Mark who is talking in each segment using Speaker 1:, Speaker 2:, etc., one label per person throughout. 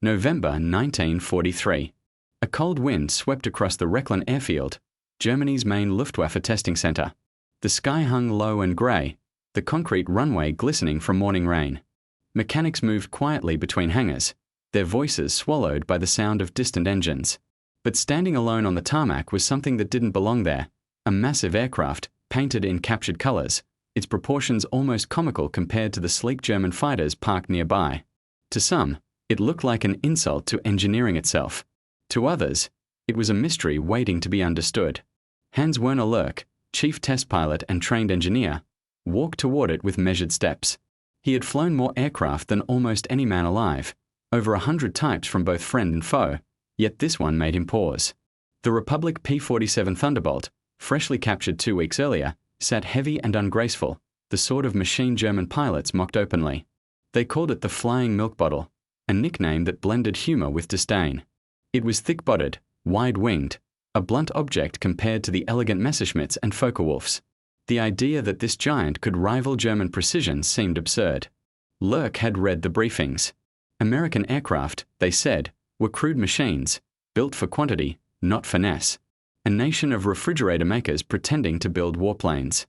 Speaker 1: November 1943. A cold wind swept across the Recklen airfield, Germany's main Luftwaffe testing center. The sky hung low and grey, the concrete runway glistening from morning rain. Mechanics moved quietly between hangars, their voices swallowed by the sound of distant engines. But standing alone on the tarmac was something that didn't belong there, a massive aircraft, painted in captured colors, its proportions almost comical compared to the sleek German fighters parked nearby. To some, it looked like an insult to engineering itself. To others, it was a mystery waiting to be understood. Hans-Werner Lerch, chief test pilot and trained engineer, walked toward it with measured steps. He had flown more aircraft than almost any man alive, over 100 types from both friend and foe, yet this one made him pause. The Republic P-47 Thunderbolt, freshly captured 2 weeks earlier, sat heavy and ungraceful, the sort of machine German pilots mocked openly. They called it the flying milk bottle, a nickname that blended humor with disdain. It was thick-bodied, wide-winged, a blunt object compared to the elegant Messerschmitts and Focke-Wulfs. The idea that this giant could rival German precision seemed absurd. Lerch had read the briefings. American aircraft, they said, were crude machines, built for quantity, not finesse. A nation of refrigerator makers pretending to build warplanes.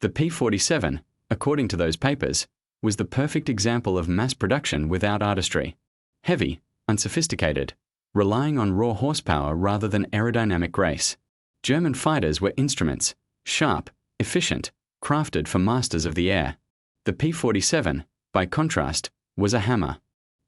Speaker 1: The P-47, according to those papers, was the perfect example of mass production without artistry. Heavy, unsophisticated, relying on raw horsepower rather than aerodynamic grace. German fighters were instruments, sharp, efficient, crafted for masters of the air. The P-47, by contrast, was a hammer.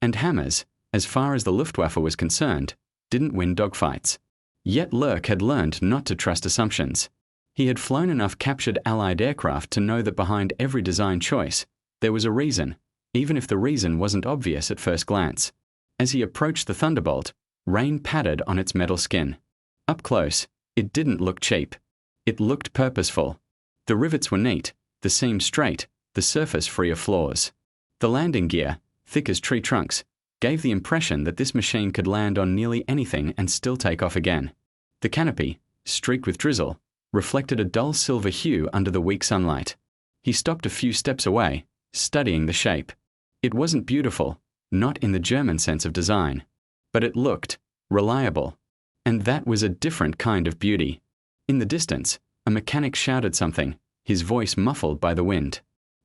Speaker 1: And hammers, as far as the Luftwaffe was concerned, didn't win dogfights. Yet Lerch had learned not to trust assumptions. He had flown enough captured Allied aircraft to know that behind every design choice, there was a reason, even if the reason wasn't obvious at first glance. As he approached the Thunderbolt, rain pattered on its metal skin. Up close, it didn't look cheap. It looked purposeful. The rivets were neat, the seams straight, the surface free of flaws. The landing gear, thick as tree trunks, gave the impression that this machine could land on nearly anything and still take off again. The canopy, streaked with drizzle, reflected a dull silver hue under the weak sunlight. He stopped a few steps away, studying the shape. It wasn't beautiful, not in the German sense of design. But it looked reliable. And that was a different kind of beauty. In the distance, a mechanic shouted something, his voice muffled by the wind.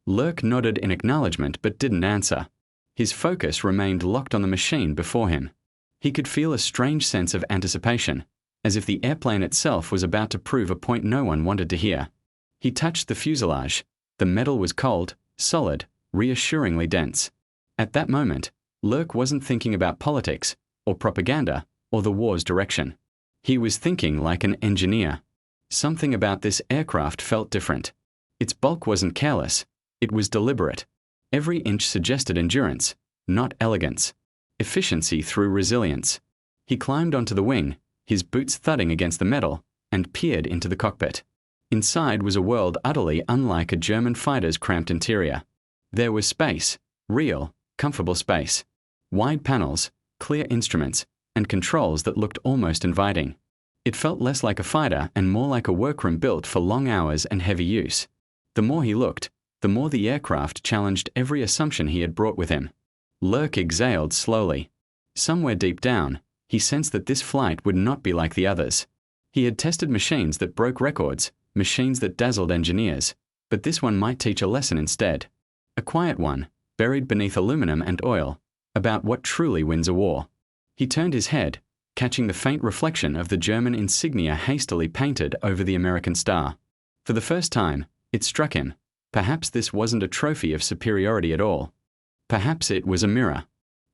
Speaker 1: Lerch nodded in acknowledgement but didn't answer. His focus remained locked on the machine before him. He could feel a strange sense of anticipation, as if the airplane itself was about to prove a point no one wanted to hear. He touched the fuselage. The metal was cold, solid, reassuringly dense. At that moment, Lerch wasn't thinking about politics, or propaganda, or the war's direction. He was thinking like an engineer. Something about this aircraft felt different. Its bulk wasn't careless, it was deliberate. Every inch suggested endurance, not elegance. Efficiency through resilience. He climbed onto the wing, his boots thudding against the metal, and peered into the cockpit. Inside was a world utterly unlike a German fighter's cramped interior. There was space, real, comfortable space. Wide panels, clear instruments, and controls that looked almost inviting. It felt less like a fighter and more like a workroom built for long hours and heavy use. The more he looked, the more the aircraft challenged every assumption he had brought with him. Lerch exhaled slowly. Somewhere deep down, he sensed that this flight would not be like the others. He had tested machines that broke records, machines that dazzled engineers, but this one might teach a lesson instead. A quiet one, buried beneath aluminum and oil, about what truly wins a war. He turned his head, catching the faint reflection of the German insignia hastily painted over the American star. For the first time, it struck him. Perhaps this wasn't a trophy of superiority at all. Perhaps it was a mirror.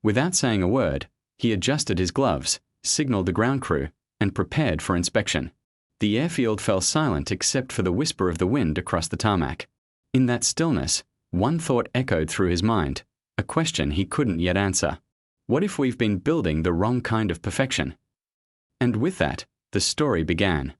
Speaker 1: Without saying a word, he adjusted his gloves, signaled the ground crew, and prepared for inspection. The airfield fell silent except for the whisper of the wind across the tarmac. In that stillness, one thought echoed through his mind, a question he couldn't yet answer. What if we've been building the wrong kind of perfection? And with that, the story began.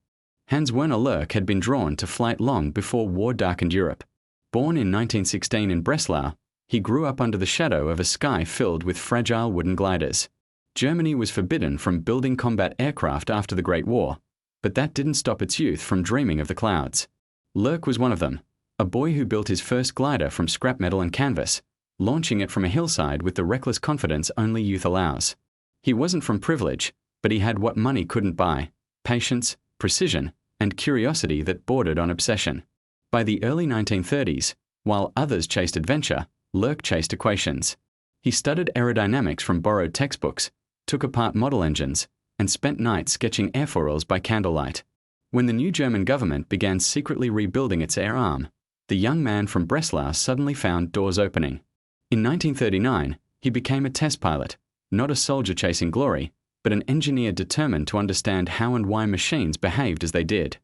Speaker 1: Hans-Werner Lerch had been drawn to flight long before war darkened Europe. Born in 1916 in Breslau, he grew up under the shadow of a sky filled with fragile wooden gliders. Germany was forbidden from building combat aircraft after the Great War, but that didn't stop its youth from dreaming of the clouds. Lerch was one of them, a boy who built his first glider from scrap metal and canvas, launching it from a hillside with the reckless confidence only youth allows. He wasn't from privilege, but he had what money couldn't buy: patience, precision, and curiosity that bordered on obsession. By the early 1930s, while others chased adventure, Lurk chased equations. He studied aerodynamics from borrowed textbooks, took apart model engines, and spent nights sketching airfoils by candlelight. When the new German government began secretly rebuilding its air arm, the young man from Breslau suddenly found doors opening. In 1939, he became a test pilot, not a soldier chasing glory, but an engineer determined to understand how and why machines behaved as they did.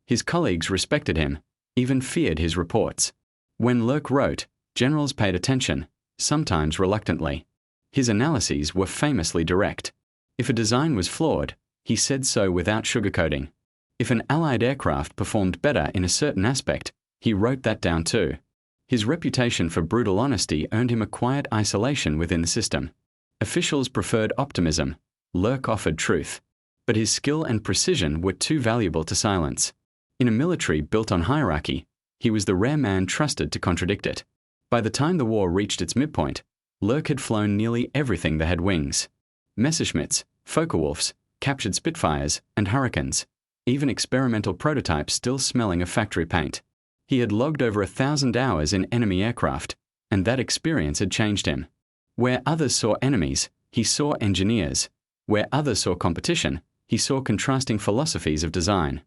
Speaker 1: His colleagues respected him, even feared his reports. When Lurk wrote, generals paid attention, sometimes reluctantly. His analyses were famously direct. If a design was flawed, he said so without sugarcoating. If an Allied aircraft performed better in a certain aspect, he wrote that down too. His reputation for brutal honesty earned him a quiet isolation within the system. Officials preferred optimism. Lurk offered truth. But his skill and precision were too valuable to silence. In a military built on hierarchy, he was the rare man trusted to contradict it. By the time the war reached its midpoint, Lurk had flown nearly everything that had wings. Messerschmitts, Focke-Wulfs, captured Spitfires, and Hurricanes, even experimental prototypes still smelling of factory paint. He had logged over 1,000 hours in enemy aircraft, and that experience had changed him. Where others saw enemies, he saw engineers. Where others saw competition, he saw contrasting philosophies of design.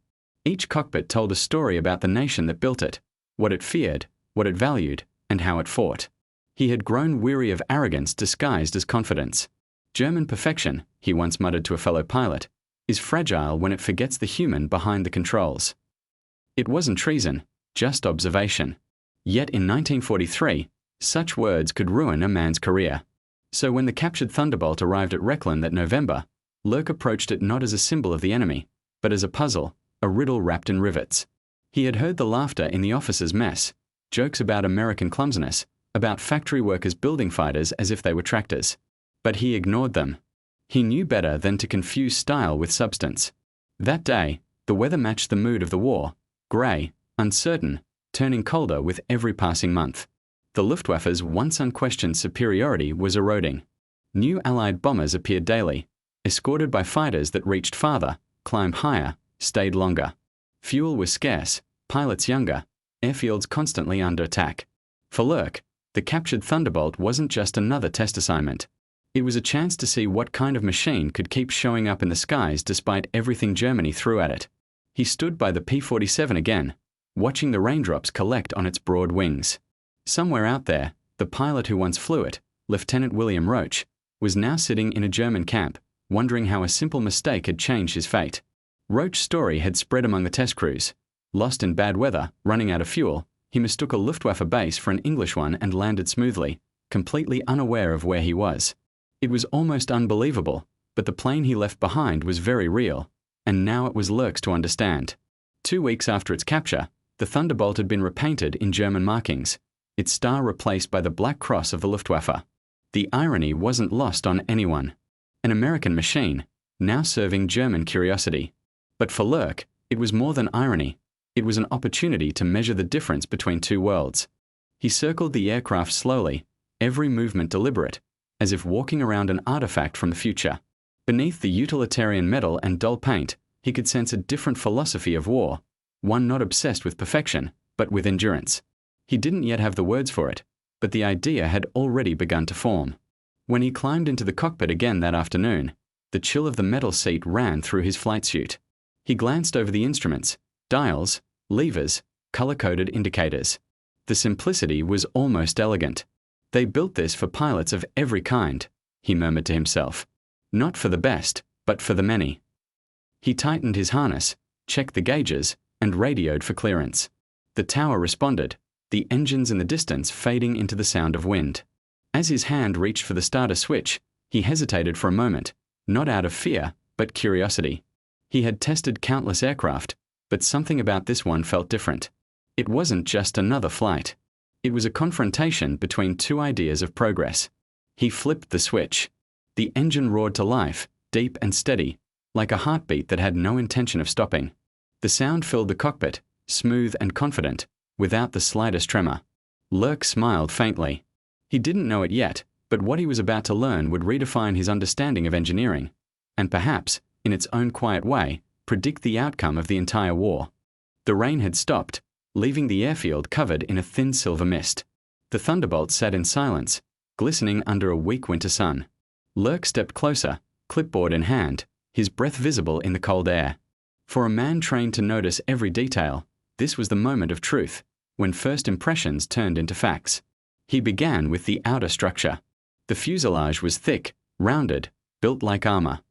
Speaker 1: Each cockpit told a story about the nation that built it, what it feared, what it valued, and how it fought. He had grown weary of arrogance disguised as confidence. German perfection, he once muttered to a fellow pilot, is fragile when it forgets the human behind the controls. It wasn't treason, just observation. Yet in 1943, such words could ruin a man's career. So when the captured Thunderbolt arrived at Rechlin that November, Lurk approached it not as a symbol of the enemy, but as a puzzle, a riddle wrapped in rivets. He had heard the laughter in the officers' mess, jokes about American clumsiness, about factory workers building fighters as if they were tractors. But he ignored them. He knew better than to confuse style with substance. That day, the weather matched the mood of the war, grey, uncertain, turning colder with every passing month. The Luftwaffe's once unquestioned superiority was eroding. New Allied bombers appeared daily, escorted by fighters that reached farther, climbed higher, stayed longer. Fuel was scarce, pilots younger, airfields constantly under attack. For Lurk, the captured Thunderbolt wasn't just another test assignment. It was a chance to see what kind of machine could keep showing up in the skies despite everything Germany threw at it. He stood by the P-47 again, watching the raindrops collect on its broad wings. Somewhere out there, the pilot who once flew it, Lieutenant William Roach, was now sitting in a German camp, wondering how a simple mistake had changed his fate. Roach's story had spread among the test crews. Lost in bad weather, running out of fuel, he mistook a Luftwaffe base for an English one and landed smoothly, completely unaware of where he was. It was almost unbelievable, but the plane he left behind was very real, and now it was Lurk's to understand. 2 weeks after its capture, the Thunderbolt had been repainted in German markings, its star replaced by the Black Cross of the Luftwaffe. The irony wasn't lost on anyone. An American machine, now serving German curiosity. But for Lurk, it was more than irony. It was an opportunity to measure the difference between two worlds. He circled the aircraft slowly, every movement deliberate, as if walking around an artifact from the future. Beneath the utilitarian metal and dull paint, he could sense a different philosophy of war, one not obsessed with perfection, but with endurance. He didn't yet have the words for it, but the idea had already begun to form. When he climbed into the cockpit again that afternoon, the chill of the metal seat ran through his flight suit. He glanced over the instruments, dials, levers, color-coded indicators. The simplicity was almost elegant. They built this for pilots of every kind, he murmured to himself. Not for the best, but for the many. He tightened his harness, checked the gauges, and radioed for clearance. The tower responded, the engines in the distance fading into the sound of wind. As his hand reached for the starter switch, he hesitated for a moment, not out of fear, but curiosity. He had tested countless aircraft, but something about this one felt different. It wasn't just another flight. It was a confrontation between two ideas of progress. He flipped the switch. The engine roared to life, deep and steady, like a heartbeat that had no intention of stopping. The sound filled the cockpit, smooth and confident, without the slightest tremor. Lurk smiled faintly. He didn't know it yet, But what he was about to learn would redefine his understanding of engineering, and perhaps, in its own quiet way, predict the outcome of the entire war. The rain had stopped, leaving the airfield covered in a thin silver mist. The Thunderbolt sat in silence, glistening under a weak winter sun. Lurk stepped closer, clipboard in hand, his breath visible in the cold air. For a man trained to notice every detail, this was the moment of truth, when first impressions turned into facts. He began with the outer structure. The fuselage was thick, rounded, built like armor.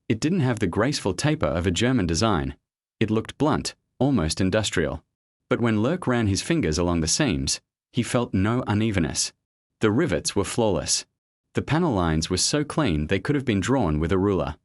Speaker 1: It didn't have the graceful taper of a German design. It looked blunt, almost industrial. But when Lurk ran his fingers along the seams, he felt no unevenness. The rivets were flawless. The panel lines were so clean they could have been drawn with a ruler.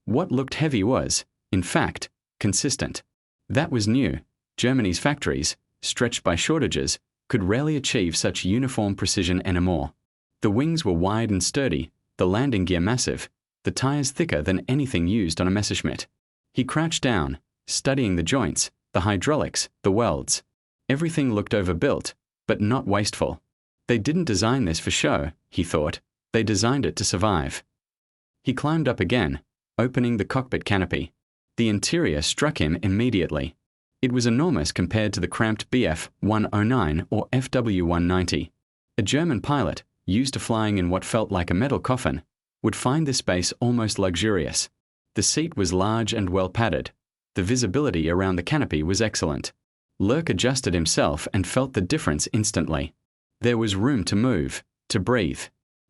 Speaker 1: What looked heavy was, in fact, consistent. That was new. Germany's factories, stretched by shortages, could rarely achieve such uniform precision anymore. The wings were wide and sturdy, the landing gear massive, the tires thicker than anything used on a Messerschmitt. He crouched down, studying the joints, the hydraulics, the welds. Everything looked overbuilt, but not wasteful. They didn't design this for show, he thought. They designed it to survive. He climbed up again, opening the cockpit canopy. The interior struck him immediately. It was enormous compared to the cramped Bf-109 or Fw-190. A German pilot, used to flying in what felt like a metal coffin, would find this space almost luxurious. The seat was large and well padded. The visibility around the canopy was excellent. Lurk adjusted himself and felt the difference instantly. There was room to move, to breathe.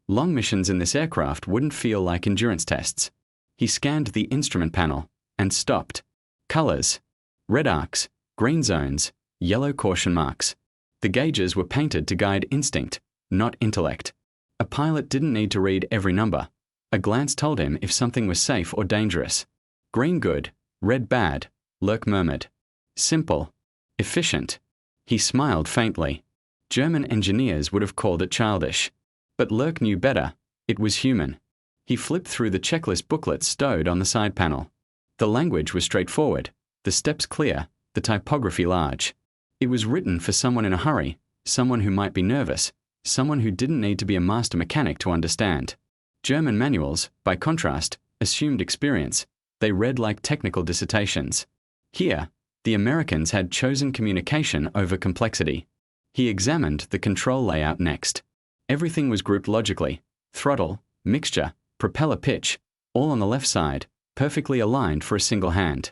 Speaker 1: Long missions in this aircraft wouldn't feel like endurance tests. He scanned the instrument panel and stopped. Colors: red arcs, green zones, yellow caution marks. The gauges were painted to guide instinct, not intellect. A pilot didn't need to read every number. A glance told him if something was safe or dangerous. Green good, red bad, Lurk murmured. Simple. Efficient. He smiled faintly. German engineers would have called it childish. But Lurk knew better. It was human. He flipped through the checklist booklet stowed on the side panel. The language was straightforward, the steps clear, the typography large. It was written for someone in a hurry, someone who might be nervous, someone who didn't need to be a master mechanic to understand. German manuals, by contrast, assumed experience. They read like technical dissertations. Here, the Americans had chosen communication over complexity. He examined the control layout next. Everything was grouped logically: throttle, mixture, propeller pitch, all on the left side, perfectly aligned for a single hand.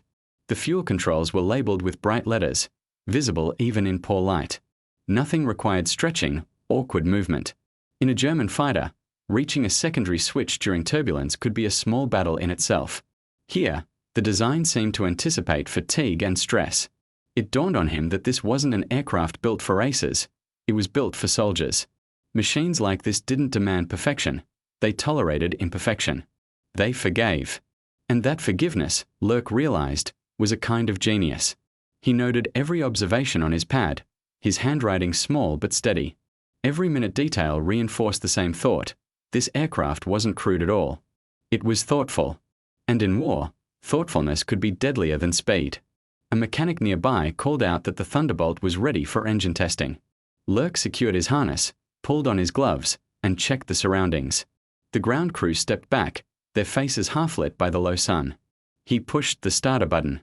Speaker 1: The fuel controls were labeled with bright letters, visible even in poor light. Nothing required stretching, awkward movement. In a German fighter, reaching a secondary switch during turbulence could be a small battle in itself. Here, the design seemed to anticipate fatigue and stress. It dawned on him that this wasn't an aircraft built for racers. It was built for soldiers. Machines like this didn't demand perfection. They tolerated imperfection. They forgave. And that forgiveness, Lurk realized, was a kind of genius. He noted every observation on his pad, his handwriting small but steady. Every minute detail reinforced the same thought. This aircraft wasn't crude at all. It was thoughtful. And in war, thoughtfulness could be deadlier than speed. A mechanic nearby called out that the Thunderbolt was ready for engine testing. Lurk secured his harness, pulled on his gloves, and checked the surroundings. The ground crew stepped back, their faces half-lit by the low sun. He pushed the starter button.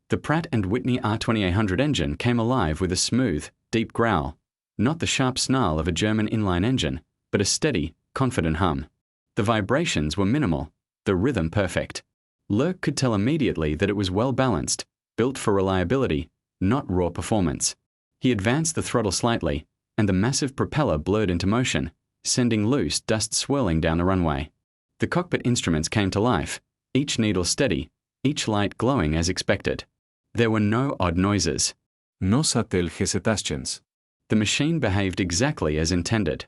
Speaker 1: The Pratt & Whitney R2800 engine came alive with a smooth, deep growl. Not the sharp snarl of a German inline engine, but a steady, confident hum. The vibrations were minimal, the rhythm perfect. Lurk could tell immediately that it was well balanced, built for reliability, not raw performance. He advanced the throttle slightly, and the massive propeller blurred into motion, sending loose dust swirling down the runway. The cockpit instruments came to life, each needle steady, each light glowing as expected. There were no odd noises.
Speaker 2: No subtle hesitations.
Speaker 1: The machine behaved exactly as intended.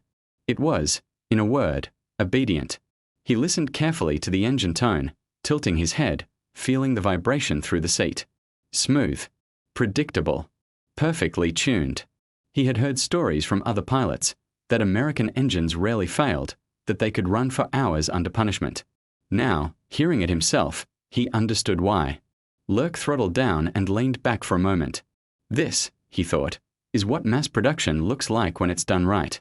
Speaker 1: It was, in a word, obedient. He listened carefully to the engine tone, tilting his head, feeling the vibration through the seat. Smooth, predictable, perfectly tuned. He had heard stories from other pilots that American engines rarely failed, that they could run for hours under punishment. Now, hearing it himself, he understood why. Lurk throttled down and leaned back for a moment. This, he thought, is what mass production looks like when it's done right.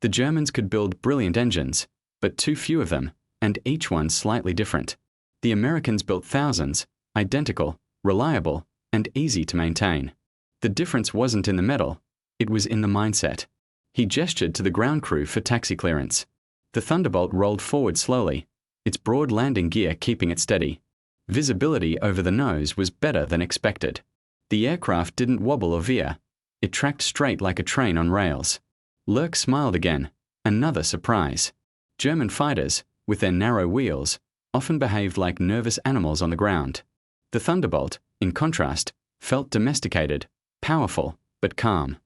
Speaker 1: The Germans could build brilliant engines, but too few of them, and each one slightly different. The Americans built thousands, identical, reliable, and easy to maintain. The difference wasn't in the metal, it was in the mindset. He gestured to the ground crew for taxi clearance. The Thunderbolt rolled forward slowly, its broad landing gear keeping it steady. Visibility over the nose was better than expected. The aircraft didn't wobble or veer. It tracked straight like a train on rails. Lurk smiled again. Another surprise. German fighters, with their narrow wheels, often behaved like nervous animals on the ground. The Thunderbolt, in contrast, felt domesticated, powerful, but calm.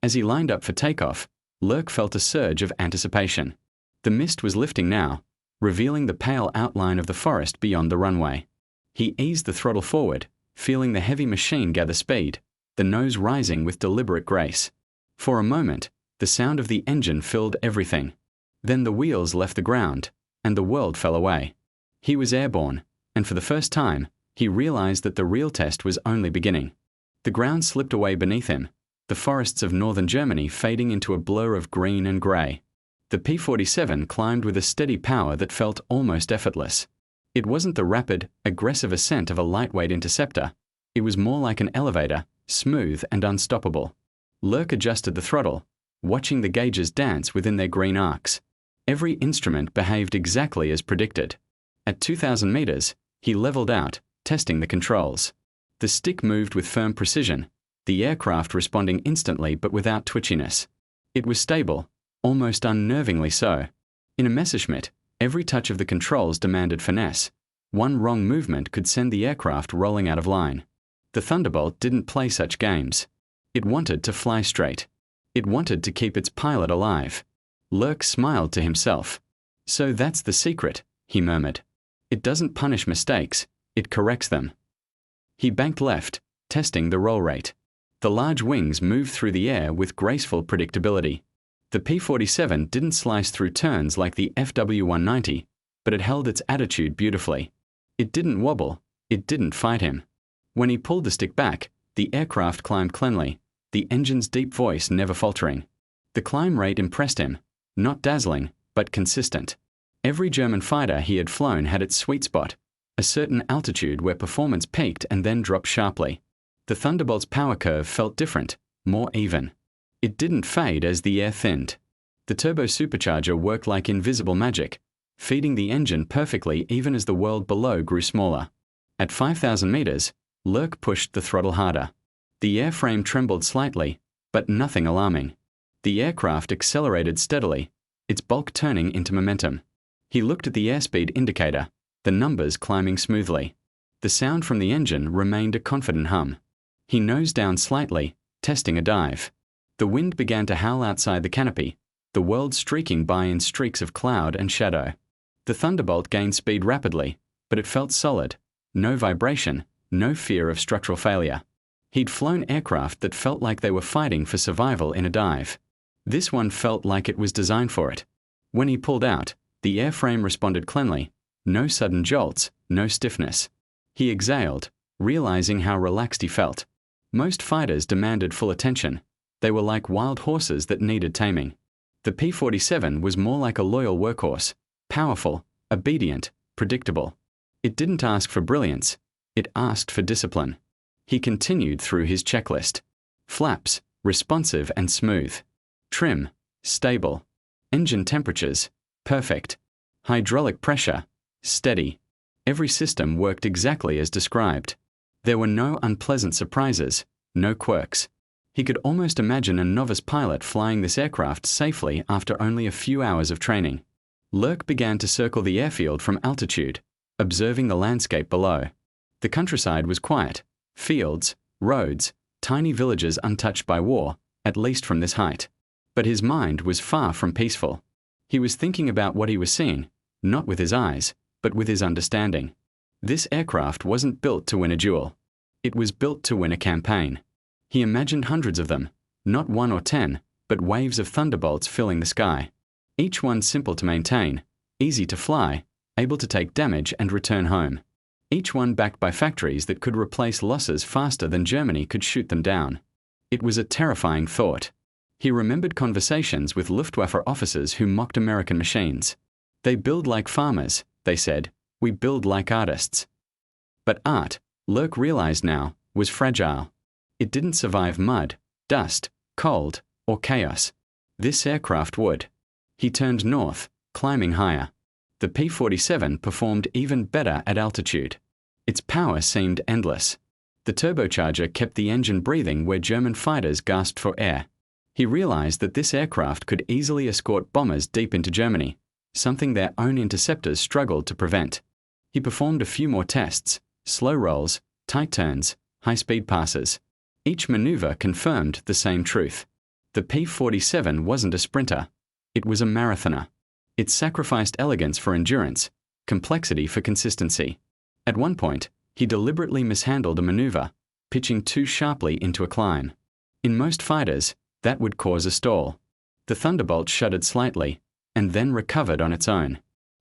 Speaker 1: As he lined up for takeoff, Lurk felt a surge of anticipation. The mist was lifting now, revealing the pale outline of the forest beyond the runway. He eased the throttle forward, feeling the heavy machine gather speed, the nose rising with deliberate grace. For a moment, the sound of the engine filled everything. Then the wheels left the ground, and the world fell away. He was airborne, and for the first time, he realized that the real test was only beginning. The ground slipped away beneath him, the forests of northern Germany fading into a blur of green and grey. The P-47 climbed with a steady power that felt almost effortless. It wasn't the rapid, aggressive ascent of a lightweight interceptor. It was more like an elevator, smooth and unstoppable. Lurk adjusted the throttle, watching the gauges dance within their green arcs. Every instrument behaved exactly as predicted. At 2,000 meters, he leveled out, testing the controls. The stick moved with firm precision, the aircraft responding instantly but without twitchiness. It was stable, almost unnervingly so. In a Messerschmitt, every touch of the controls demanded finesse. One wrong movement could send the aircraft rolling out of line. The Thunderbolt didn't play such games. It wanted to fly straight. It wanted to keep its pilot alive. Lurk smiled to himself. "So that's the secret," he murmured. "It doesn't punish mistakes, it corrects them." He banked left, testing the roll rate. The large wings moved through the air with graceful predictability. The P-47 didn't slice through turns like the FW-190, but it held its attitude beautifully. It didn't wobble, it didn't fight him. When he pulled the stick back, the aircraft climbed cleanly, the engine's deep voice never faltering. The climb rate impressed him, not dazzling, but consistent. Every German fighter he had flown had its sweet spot, a certain altitude where performance peaked and then dropped sharply. The Thunderbolt's power curve felt different, more even. It didn't fade as the air thinned. The turbo supercharger worked like invisible magic, feeding the engine perfectly even as the world below grew smaller. At 5,000 meters, Lurk pushed the throttle harder. The airframe trembled slightly, but nothing alarming. The aircraft accelerated steadily, its bulk turning into momentum. He looked at the airspeed indicator, the numbers climbing smoothly. The sound from the engine remained a confident hum. He nosed down slightly, testing a dive. The wind began to howl outside the canopy, the world streaking by in streaks of cloud and shadow. The Thunderbolt gained speed rapidly, but it felt solid. No vibration, no fear of structural failure. He'd flown aircraft that felt like they were fighting for survival in a dive. This one felt like it was designed for it. When he pulled out, the airframe responded cleanly. No sudden jolts, no stiffness. He exhaled, realizing how relaxed he felt. Most fighters demanded full attention. They were like wild horses that needed taming. The P-47 was more like a loyal workhorse, powerful, obedient, predictable. It didn't ask for brilliance, it asked for discipline. He continued through his checklist. Flaps, responsive and smooth. Trim, stable. Engine temperatures, perfect. Hydraulic pressure, steady. Every system worked exactly as described. There were no unpleasant surprises, no quirks. He could almost imagine a novice pilot flying this aircraft safely after only a few hours of training. Lurk began to circle the airfield from altitude, observing the landscape below. The countryside was quiet. Fields, roads, tiny villages untouched by war, at least from this height. But his mind was far from peaceful. He was thinking about what he was seeing, not with his eyes, but with his understanding. This aircraft wasn't built to win a duel. It was built to win a campaign. He imagined hundreds of them, not 1 or 10, but waves of Thunderbolts filling the sky. Each one simple to maintain, easy to fly, able to take damage and return home. Each one backed by factories that could replace losses faster than Germany could shoot them down. It was a terrifying thought. He remembered conversations with Luftwaffe officers who mocked American machines. They build like farmers, they said. We build like artists. But art, Lurk realized now, was fragile. It didn't survive mud, dust, cold, or chaos. This aircraft would. He turned north, climbing higher. The P-47 performed even better at altitude. Its power seemed endless. The turbocharger kept the engine breathing where German fighters gasped for air. He realized that this aircraft could easily escort bombers deep into Germany, something their own interceptors struggled to prevent. He performed a few more tests, slow rolls, tight turns, high-speed passes. Each maneuver confirmed the same truth. The P-47 wasn't a sprinter. It was a marathoner. It sacrificed elegance for endurance, complexity for consistency. At one point, he deliberately mishandled a maneuver, pitching too sharply into a climb. In most fighters, that would cause a stall. The Thunderbolt shuddered slightly, and then recovered on its own.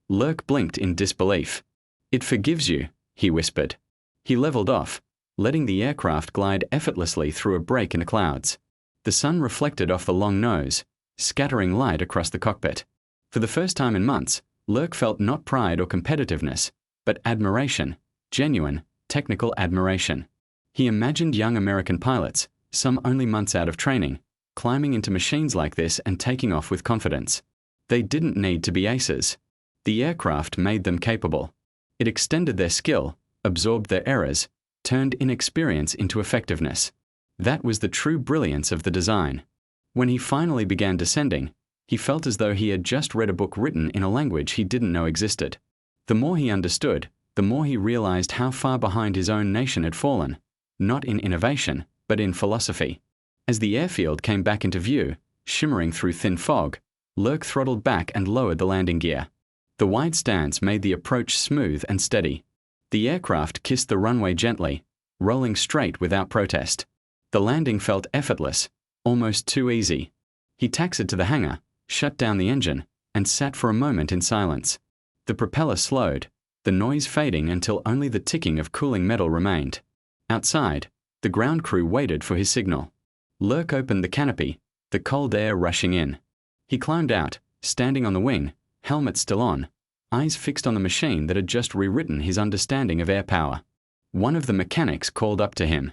Speaker 1: Lurk blinked in disbelief. "It forgives you," he whispered. He leveled off, letting the aircraft glide effortlessly through a break in the clouds. The sun reflected off the long nose, scattering light across the cockpit. For the first time in months, Lurk felt not pride or competitiveness, but admiration, genuine, technical admiration. He imagined young American pilots, some only months out of training, climbing into machines like this and taking off with confidence. They didn't need to be aces. The aircraft made them capable. It extended their skill, absorbed their errors, turned inexperience into effectiveness. That was the true brilliance of the design. When he finally began descending, he felt as though he had just read a book written in a language he didn't know existed. The more he understood, the more he realized how far behind his own nation had fallen, not in innovation, but in philosophy. As the airfield came back into view, shimmering through thin fog, Lurk throttled back and lowered the landing gear. The wide stance made the approach smooth and steady. The aircraft kissed the runway gently, rolling straight without protest. The landing felt effortless, almost too easy. He taxied to the hangar, shut down the engine, and sat for a moment in silence. The propeller slowed, the noise fading until only the ticking of cooling metal remained. Outside, the ground crew waited for his signal. Lurk opened the canopy, the cold air rushing in. He climbed out, standing on the wing, helmet still on, eyes fixed on the machine that had just rewritten his understanding of air power. One of the mechanics called up to him.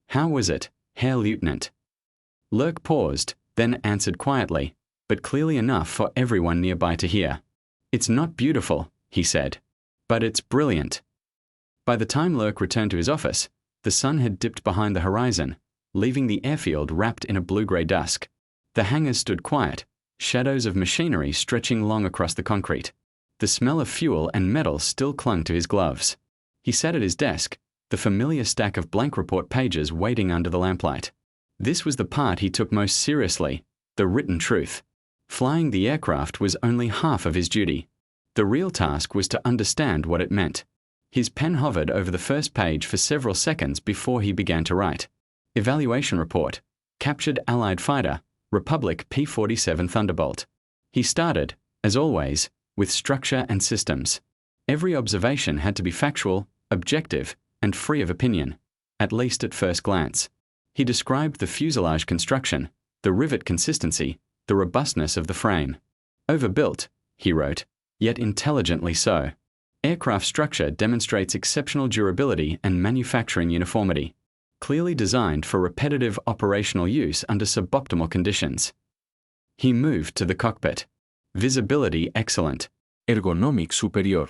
Speaker 1: "How was it, Herr Lieutenant?" Lurk paused, then answered quietly, but clearly enough for everyone nearby to hear. "It's not beautiful," he said, "but it's brilliant." By the time Lurk returned to his office, the sun had dipped behind the horizon, leaving the airfield wrapped in a blue-gray dusk. The hangars stood quiet, shadows of machinery stretching long across the concrete. The smell of fuel and metal still clung to his gloves. He sat at his desk, the familiar stack of blank report pages waiting under the lamplight. This was the part he took most seriously, the written truth. Flying the aircraft was only half of his duty. The real task was to understand what it meant. His pen hovered over the first page for several seconds before he began to write. Evaluation report. Captured Allied fighter, Republic P-47 Thunderbolt. He started, as always, with structure and systems. Every observation had to be factual, objective, and free of opinion, at least at first glance. He described the fuselage construction, the rivet consistency, the robustness of the frame. "Overbuilt," he wrote, "yet intelligently so. Aircraft structure demonstrates exceptional durability and manufacturing uniformity. Clearly designed for repetitive operational use under suboptimal conditions." He moved to the cockpit. Visibility excellent.
Speaker 2: Ergonomic superior.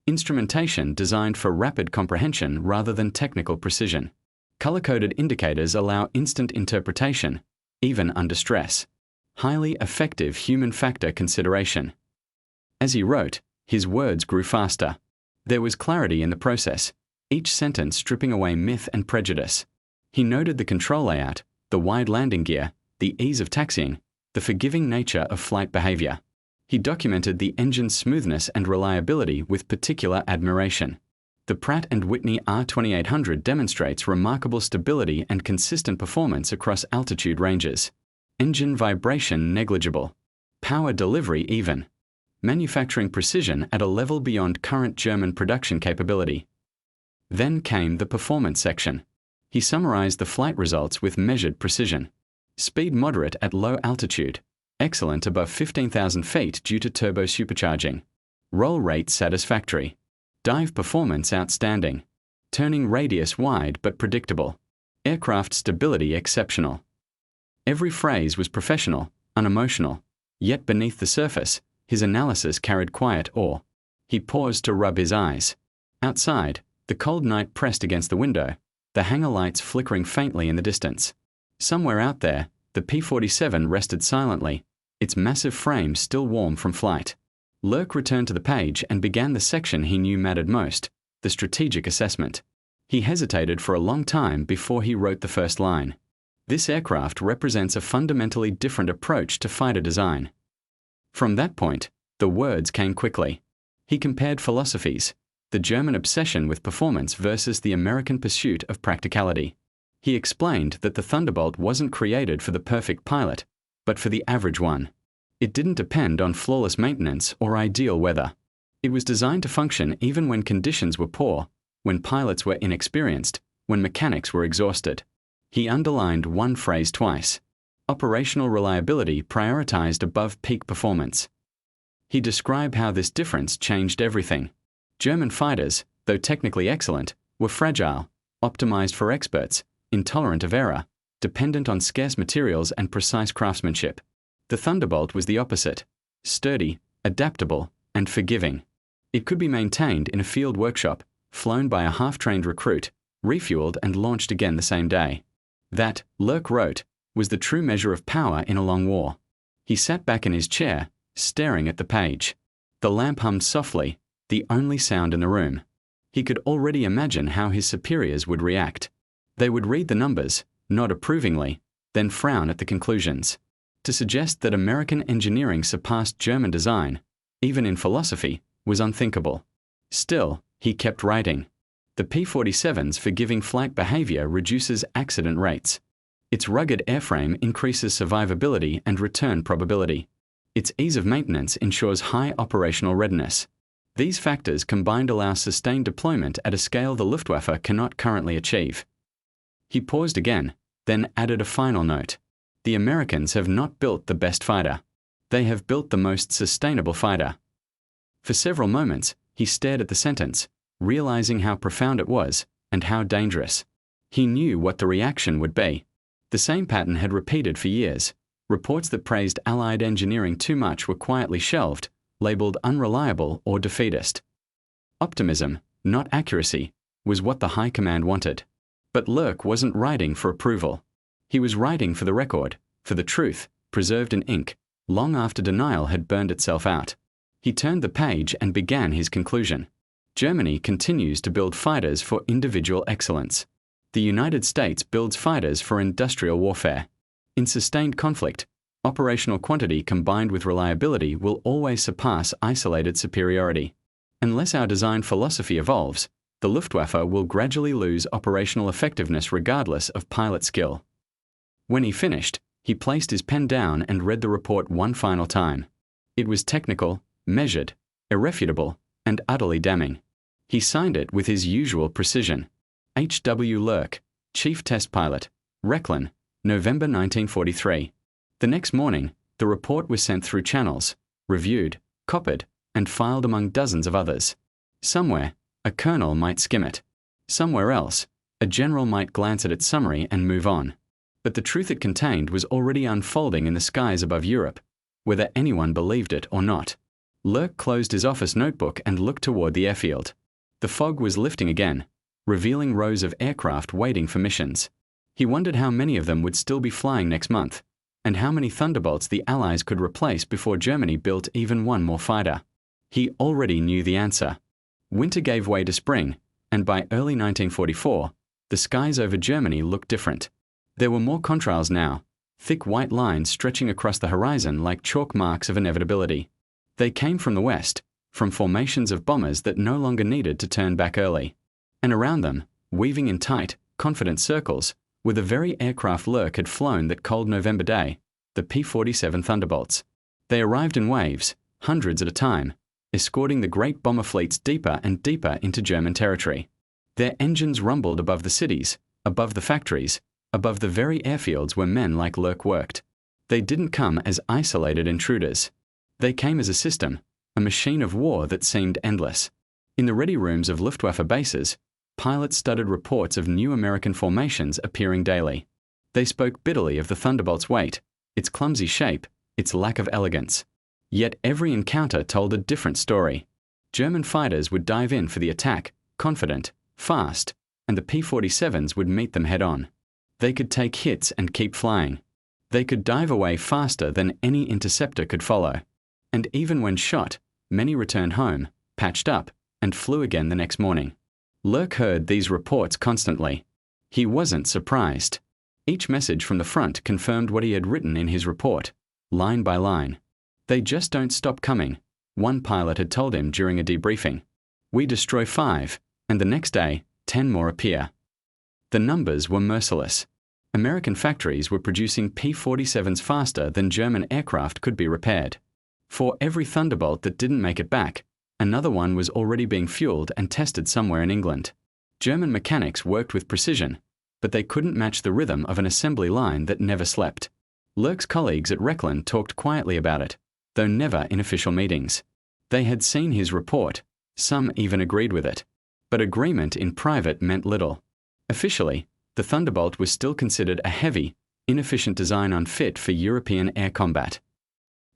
Speaker 1: Instrumentation designed for rapid comprehension rather than technical precision. Color-coded indicators allow instant interpretation, even under stress. Highly effective human factor consideration. As he wrote, his words grew faster. There was clarity in the process, each sentence stripping away myth and prejudice. He noted the control layout, the wide landing gear, the ease of taxiing, the forgiving nature of flight behavior. He documented the engine's smoothness and reliability with particular admiration. The Pratt & Whitney R2800 demonstrates remarkable stability and consistent performance across altitude ranges. Engine vibration negligible. Power delivery even. Manufacturing precision at a level beyond current German production capability. Then came the performance section. He summarized the flight results with measured precision. Speed moderate at low altitude. Excellent above 15,000 feet due to turbo supercharging. Roll rate satisfactory. Dive performance outstanding. Turning radius wide but predictable. Aircraft stability exceptional. Every phrase was professional, unemotional, yet beneath the surface, his analysis carried quiet awe. He paused to rub his eyes. Outside, the cold night pressed against the window, the hangar lights flickering faintly in the distance. Somewhere out there, the P-47 rested silently, its massive frame still warm from flight. Lurk returned to the page and began the section he knew mattered most, the strategic assessment. He hesitated for a long time before he wrote the first line. This aircraft represents a fundamentally different approach to fighter design. From that point, the words came quickly. He compared philosophies, the German obsession with performance versus the American pursuit of practicality. He explained that the Thunderbolt wasn't created for the perfect pilot, but for the average one. It didn't depend on flawless maintenance or ideal weather. It was designed to function even when conditions were poor, when pilots were inexperienced, when mechanics were exhausted. He underlined one phrase twice: operational reliability prioritized above peak performance. He described how this difference changed everything. German fighters, though technically excellent, were fragile, optimized for experts, intolerant of error, dependent on scarce materials and precise craftsmanship. The Thunderbolt was the opposite: sturdy, adaptable, and forgiving. It could be maintained in a field workshop, flown by a half-trained recruit, refueled and launched again the same day. That, Lurk wrote, was the true measure of power in a long war. He sat back in his chair, staring at the page. The lamp hummed softly, the only sound in the room. He could already imagine how his superiors would react. They would read the numbers, nod approvingly, then frown at the conclusions. To suggest that American engineering surpassed German design, even in philosophy, was unthinkable. Still, he kept writing. The P-47's forgiving flight behavior reduces accident rates. Its rugged airframe increases survivability and return probability. Its ease of maintenance ensures high operational readiness. These factors combined allow sustained deployment at a scale the Luftwaffe cannot currently achieve. He paused again, then added a final note. The Americans have not built the best fighter. They have built the most sustainable fighter. For several moments, he stared at the sentence, realizing how profound it was, and how dangerous. He knew what the reaction would be. The same pattern had repeated for years. Reports that praised Allied engineering too much were quietly shelved, labeled unreliable or defeatist. Optimism, not accuracy, was what the High Command wanted. But Lurk wasn't writing for approval. He was writing for the record, for the truth, preserved in ink, long after denial had burned itself out. He turned the page and began his conclusion. Germany continues to build fighters for individual excellence. The United States builds fighters for industrial warfare. In sustained conflict, operational quantity combined with reliability will always surpass isolated superiority. Unless our design philosophy evolves, the Luftwaffe will gradually lose operational effectiveness regardless of pilot skill. When he finished, he placed his pen down and read the report one final time. It was technical, measured, irrefutable, and utterly damning. He signed it with his usual precision. H.W. Lurk, Chief Test Pilot, Rechlin, November 1943. The next morning, the report was sent through channels, reviewed, copied, and filed among dozens of others. Somewhere, a colonel might skim it. Somewhere else, a general might glance at its summary and move on. But the truth it contained was already unfolding in the skies above Europe, whether anyone believed it or not. Lurk closed his office notebook and looked toward the airfield. The fog was lifting again, revealing rows of aircraft waiting for missions. He wondered how many of them would still be flying next month, and how many Thunderbolts the Allies could replace before Germany built even one more fighter. He already knew the answer. Winter gave way to spring, and by early 1944, the skies over Germany looked different. There were more contrails now, thick white lines stretching across the horizon like chalk marks of inevitability. They came from the west, from formations of bombers that no longer needed to turn back early. And around them, weaving in tight, confident circles, were the very aircraft Lurk had flown that cold November day, the P-47 Thunderbolts. They arrived in waves, hundreds at a time, escorting the great bomber fleets deeper and deeper into German territory. Their engines rumbled above the cities, above the factories, above the very airfields where men like Lurk worked. They didn't come as isolated intruders. They came as a system, a machine of war that seemed endless. In the ready rooms of Luftwaffe bases, pilots studied reports of new American formations appearing daily. They spoke bitterly of the Thunderbolt's weight, its clumsy shape, its lack of elegance. Yet every encounter told a different story. German fighters would dive in for the attack, confident, fast, and the P-47s would meet them head-on. They could take hits and keep flying. They could dive away faster than any interceptor could follow. And even when shot, many returned home, patched up, and flew again the next morning. Lurk heard these reports constantly. He wasn't surprised. Each message from the front confirmed what he had written in his report, line by line. They just don't stop coming, one pilot had told him during a debriefing. We destroy 5, and the next day, 10 more appear. The numbers were merciless. American factories were producing P-47s faster than German aircraft could be repaired. For every Thunderbolt that didn't make it back, another one was already being fueled and tested somewhere in England. German mechanics worked with precision, but they couldn't match the rhythm of an assembly line that never slept. Lurk's colleagues at Rechlin talked quietly about it, though never in official meetings. They had seen his report, some even agreed with it. But agreement in private meant little. Officially, the Thunderbolt was still considered a heavy, inefficient design unfit for European air combat.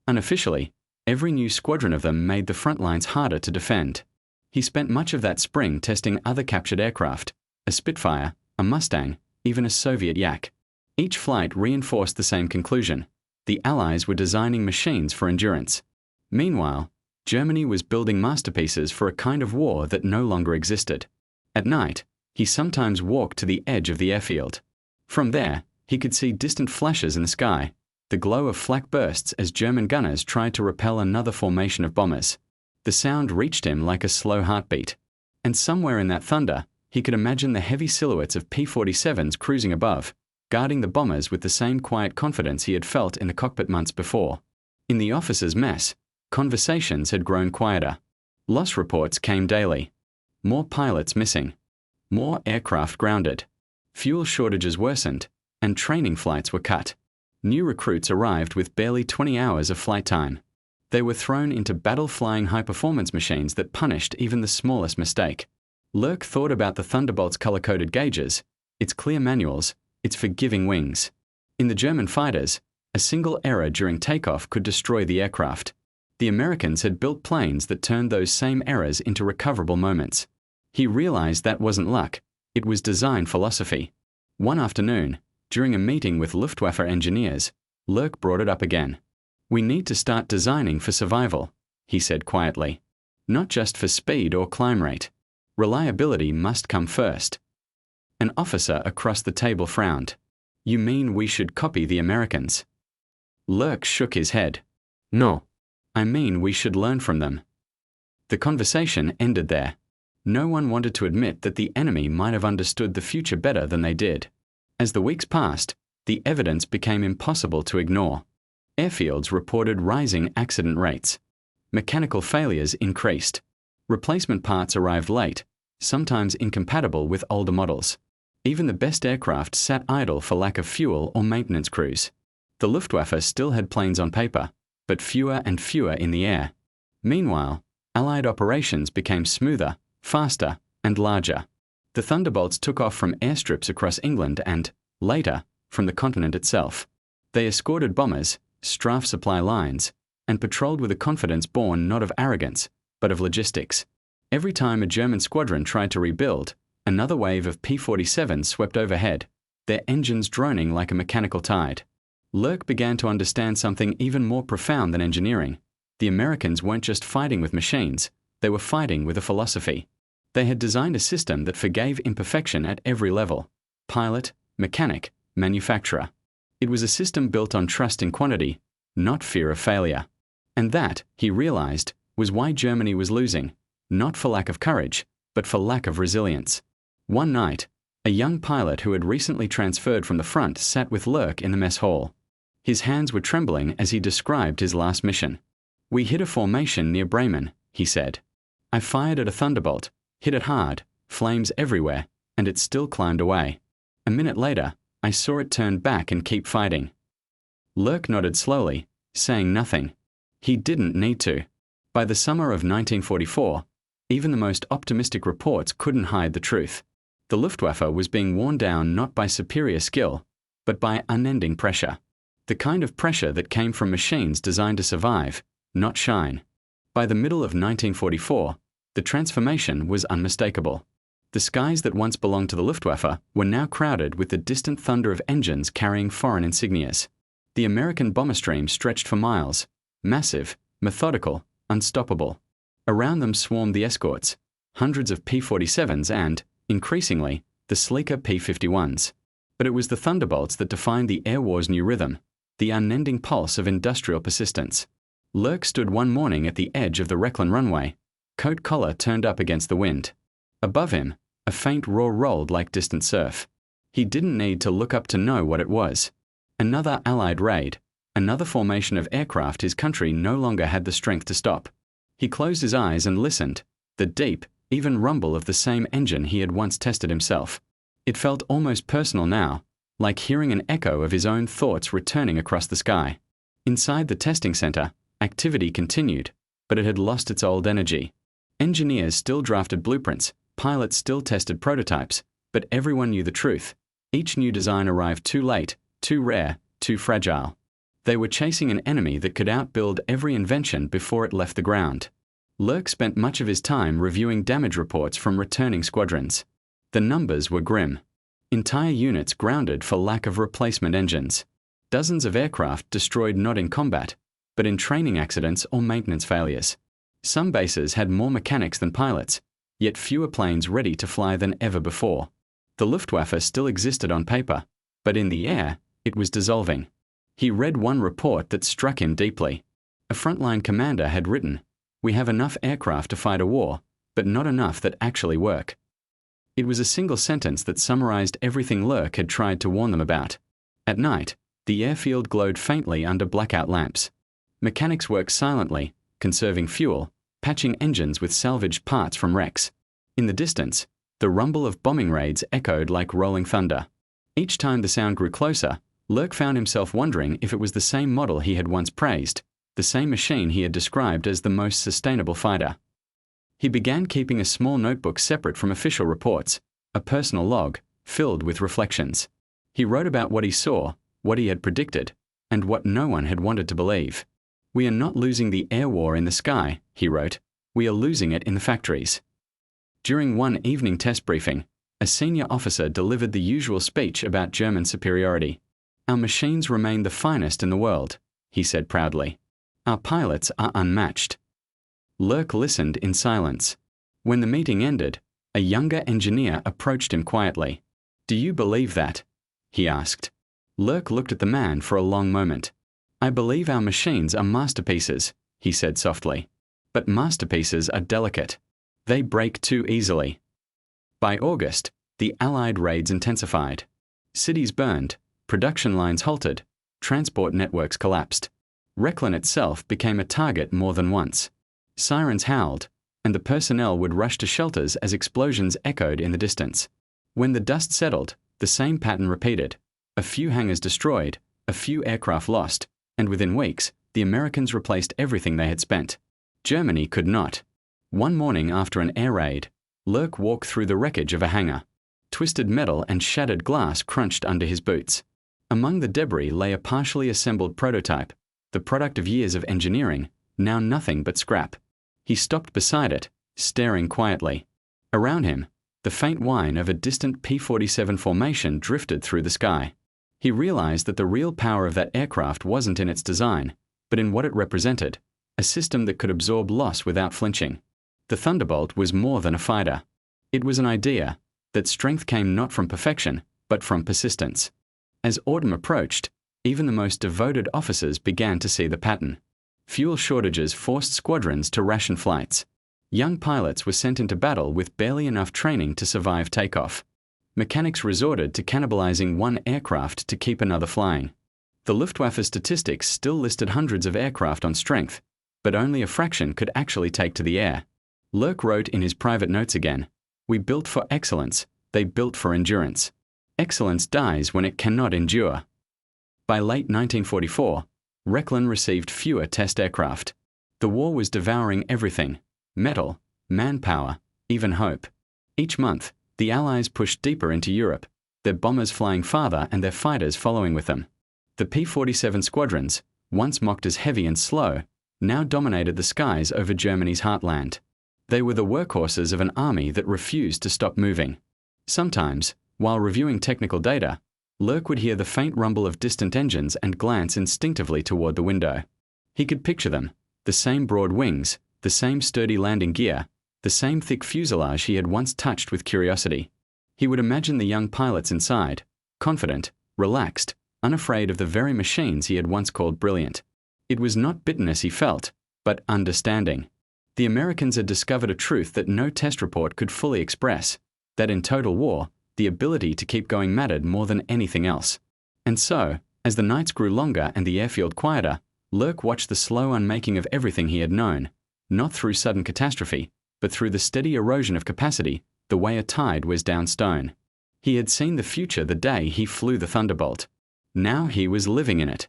Speaker 1: Unofficially, every new squadron of them made the front lines harder to defend. He spent much of that spring testing other captured aircraft, a Spitfire, a Mustang, even a Soviet Yak. Each flight reinforced the same conclusion. The Allies were designing machines for endurance. Meanwhile, Germany was building masterpieces for a kind of war that no longer existed. At night, he sometimes walked to the edge of the airfield. From there, he could see distant flashes in the sky, the glow of flak bursts as German gunners tried to repel another formation of bombers. The sound reached him like a slow heartbeat. And somewhere in that thunder, he could imagine the heavy silhouettes of P-47s cruising above, guarding the bombers with the same quiet confidence he had felt in the cockpit months before. In the officers' mess, conversations had grown quieter. Loss reports came daily. More pilots missing. More aircraft grounded. Fuel shortages worsened, and training flights were cut. New recruits arrived with barely 20 hours of flight time. They were thrown into battle-flying high-performance machines that punished even the smallest mistake. Lurk thought about the Thunderbolt's color-coded gauges, its clear manuals, its forgiving wings. In the German fighters, a single error during takeoff could destroy the aircraft. The Americans had built planes that turned those same errors into recoverable moments. He realized that wasn't luck, it was design philosophy. One afternoon, during a meeting with Luftwaffe engineers, Lurk brought it up again. We need to start designing for survival, he said quietly. Not just for speed or climb rate. Reliability must come first. An officer across the table frowned. You mean we should copy the Americans? Lurk shook his head. No. I mean we should learn from them. The conversation ended there. No one wanted to admit that the enemy might have understood the future better than they did. As the weeks passed, the evidence became impossible to ignore. Airfields reported rising accident rates. Mechanical failures increased. Replacement parts arrived late, sometimes incompatible with older models. Even the best aircraft sat idle for lack of fuel or maintenance crews. The Luftwaffe still had planes on paper, but fewer and fewer in the air. Meanwhile, Allied operations became smoother, faster, and larger. The Thunderbolts took off from airstrips across England and, later, from the continent itself. They escorted bombers, strafed supply lines, and patrolled with a confidence born not of arrogance, but of logistics. Every time a German squadron tried to rebuild, another wave of P-47s swept overhead, their engines droning like a mechanical tide. Lurk began to understand something even more profound than engineering. The Americans weren't just fighting with machines, they were fighting with a philosophy. They had designed a system that forgave imperfection at every level: pilot, mechanic, manufacturer. It was a system built on trust in quantity, not fear of failure. And that, he realized, was why Germany was losing, not for lack of courage, but for lack of resilience. One night, a young pilot who had recently transferred from the front sat with Lurk in the mess hall. His hands were trembling as he described his last mission. We hit a formation near Bremen, he said. I fired at a Thunderbolt, hit it hard, flames everywhere, and it still climbed away. A minute later, I saw it turn back and keep fighting. Lurk nodded slowly, saying nothing. He didn't need to. By the summer of 1944, even the most optimistic reports couldn't hide the truth. The Luftwaffe was being worn down not by superior skill, but by unending pressure. The kind of pressure that came from machines designed to survive, not shine. By the middle of 1944, the transformation was unmistakable. The skies that once belonged to the Luftwaffe were now crowded with the distant thunder of engines carrying foreign insignias. The American bomber stream stretched for miles, massive, methodical, unstoppable. Around them swarmed the escorts, hundreds of P-47s and, increasingly, the sleeker P-51s. But it was the Thunderbolts that defined the air war's new rhythm, the unending pulse of industrial persistence. Lurk stood one morning at the edge of the Rechlin runway, coat collar turned up against the wind. Above him, a faint roar rolled like distant surf. He didn't need to look up to know what it was. Another Allied raid, another formation of aircraft his country no longer had the strength to stop. He closed his eyes and listened, the deep, even rumble of the same engine he had once tested himself. It felt almost personal now, like hearing an echo of his own thoughts returning across the sky. Inside the testing center, activity continued, but it had lost its old energy. Engineers still drafted blueprints, pilots still tested prototypes, but everyone knew the truth. Each new design arrived too late, too rare, too fragile. They were chasing an enemy that could outbuild every invention before it left the ground. Lurk spent much of his time reviewing damage reports from returning squadrons. The numbers were grim. Entire units grounded for lack of replacement engines. Dozens of aircraft destroyed not in combat, but in training accidents or maintenance failures. Some bases had more mechanics than pilots, yet fewer planes ready to fly than ever before. The Luftwaffe still existed on paper, but in the air, it was dissolving. He read one report that struck him deeply. A frontline commander had written, "We have enough aircraft to fight a war, but not enough that actually work." It was a single sentence that summarized everything Lurk had tried to warn them about. At night, the airfield glowed faintly under blackout lamps. Mechanics worked silently, conserving fuel, patching engines with salvaged parts from wrecks. In the distance, the rumble of bombing raids echoed like rolling thunder. Each time the sound grew closer, Lurk found himself wondering if it was the same model he had once praised, the same machine he had described as the most sustainable fighter. He began keeping a small notebook separate from official reports, a personal log, filled with reflections. He wrote about what he saw, what he had predicted, and what no one had wanted to believe. "We are not losing the air war in the sky," he wrote. "We are losing it in the factories." During one evening test briefing, a senior officer delivered the usual speech about German superiority. "Our machines remain the finest in the world," he said proudly. "Our pilots are unmatched." Lurk listened in silence. When the meeting ended, a younger engineer approached him quietly. "Do you believe that?" he asked. Lurk looked at the man for a long moment. "I believe our machines are masterpieces," he said softly. "But masterpieces are delicate. They break too easily." By August, the Allied raids intensified. Cities burned, production lines halted, transport networks collapsed. Rechlin itself became a target more than once. Sirens howled, and the personnel would rush to shelters as explosions echoed in the distance. When the dust settled, the same pattern repeated. A few hangars destroyed, a few aircraft lost, and within weeks, the Americans replaced everything they had spent. Germany could not. One morning after an air raid, Lurk walked through the wreckage of a hangar. Twisted metal and shattered glass crunched under his boots. Among the debris lay a partially assembled prototype, the product of years of engineering, now nothing but scrap. He stopped beside it, staring quietly. Around him, the faint whine of a distant P-47 formation drifted through the sky. He realized that the real power of that aircraft wasn't in its design, but in what it represented, a system that could absorb loss without flinching. The Thunderbolt was more than a fighter. It was an idea that strength came not from perfection, but from persistence. As autumn approached, even the most devoted officers began to see the pattern. Fuel shortages forced squadrons to ration flights. Young pilots were sent into battle with barely enough training to survive takeoff. Mechanics resorted to cannibalizing one aircraft to keep another flying. The Luftwaffe statistics still listed hundreds of aircraft on strength, but only a fraction could actually take to the air. Lurk wrote in his private notes again, "We built for excellence, they built for endurance. Excellence dies when it cannot endure." By late 1944, Rechlin received fewer test aircraft. The war was devouring everything: metal, manpower, even hope. Each month, the Allies pushed deeper into Europe, their bombers flying farther and their fighters following with them. The P-47 squadrons, once mocked as heavy and slow, now dominated the skies over Germany's heartland. They were the workhorses of an army that refused to stop moving. Sometimes, while reviewing technical data, Lurk would hear the faint rumble of distant engines and glance instinctively toward the window. He could picture them, the same broad wings, the same sturdy landing gear, the same thick fuselage he had once touched with curiosity. He would imagine the young pilots inside, confident, relaxed, unafraid of the very machines he had once called brilliant. It was not bitterness he felt, but understanding. The Americans had discovered a truth that no test report could fully express, that in total war, the ability to keep going mattered more than anything else. And so, as the nights grew longer and the airfield quieter, Lurk watched the slow unmaking of everything he had known, not through sudden catastrophe, but through the steady erosion of capacity, the way a tide wears down stone. He had seen the future the day he flew the Thunderbolt. Now he was living in it.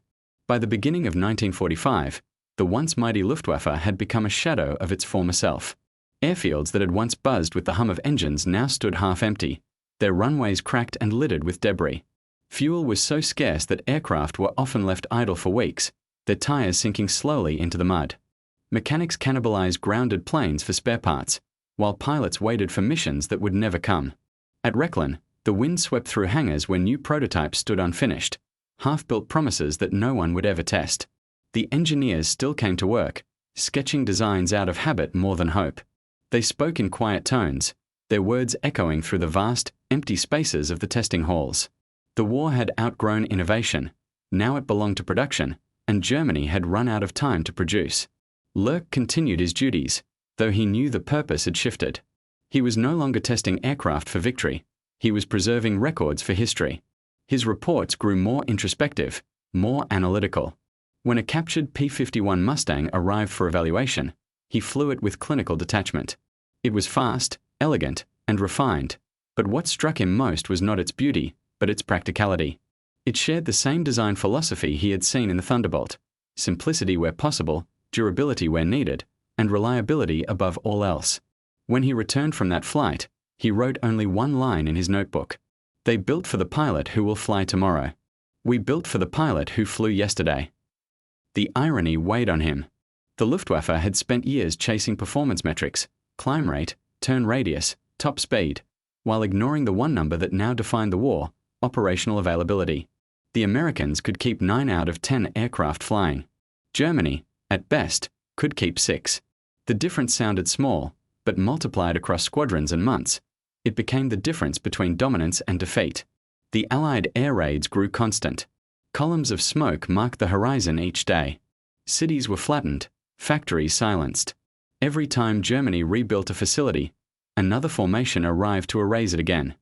Speaker 1: By the beginning of 1945, the once mighty Luftwaffe had become a shadow of its former self. Airfields that had once buzzed with the hum of engines now stood half empty, their runways cracked and littered with debris. Fuel was so scarce that aircraft were often left idle for weeks, their tires sinking slowly into the mud. Mechanics cannibalized grounded planes for spare parts, while pilots waited for missions that would never come. At Rechlin, the wind swept through hangars where new prototypes stood unfinished, half-built promises that no one would ever test. The engineers still came to work, sketching designs out of habit more than hope. They spoke in quiet tones, their words echoing through the vast, empty spaces of the testing halls. The war had outgrown innovation, now it belonged to production, and Germany had run out of time to produce. Lurk continued his duties, though he knew the purpose had shifted. He was no longer testing aircraft for victory, he was preserving records for history. His reports grew more introspective, more analytical. When a captured P-51 Mustang arrived for evaluation, he flew it with clinical detachment. It was fast, elegant, and refined, but what struck him most was not its beauty, but its practicality. It shared the same design philosophy he had seen in the Thunderbolt: simplicity where possible, durability where needed, and reliability above all else. When he returned from that flight, he wrote only one line in his notebook: "They built for the pilot who will fly tomorrow. We built for the pilot who flew yesterday." The irony weighed on him. The Luftwaffe had spent years chasing performance metrics, climb rate, turn radius, top speed, while ignoring the one number that now defined the war: operational availability. The Americans could keep 9 out of 10 aircraft flying. Germany, at best, could keep 6. The difference sounded small, but multiplied across squadrons and months, it became the difference between dominance and defeat. The Allied air raids grew constant. Columns of smoke marked the horizon each day. Cities were flattened, factories silenced. Every time Germany rebuilt a facility, another formation arrived to erase it again.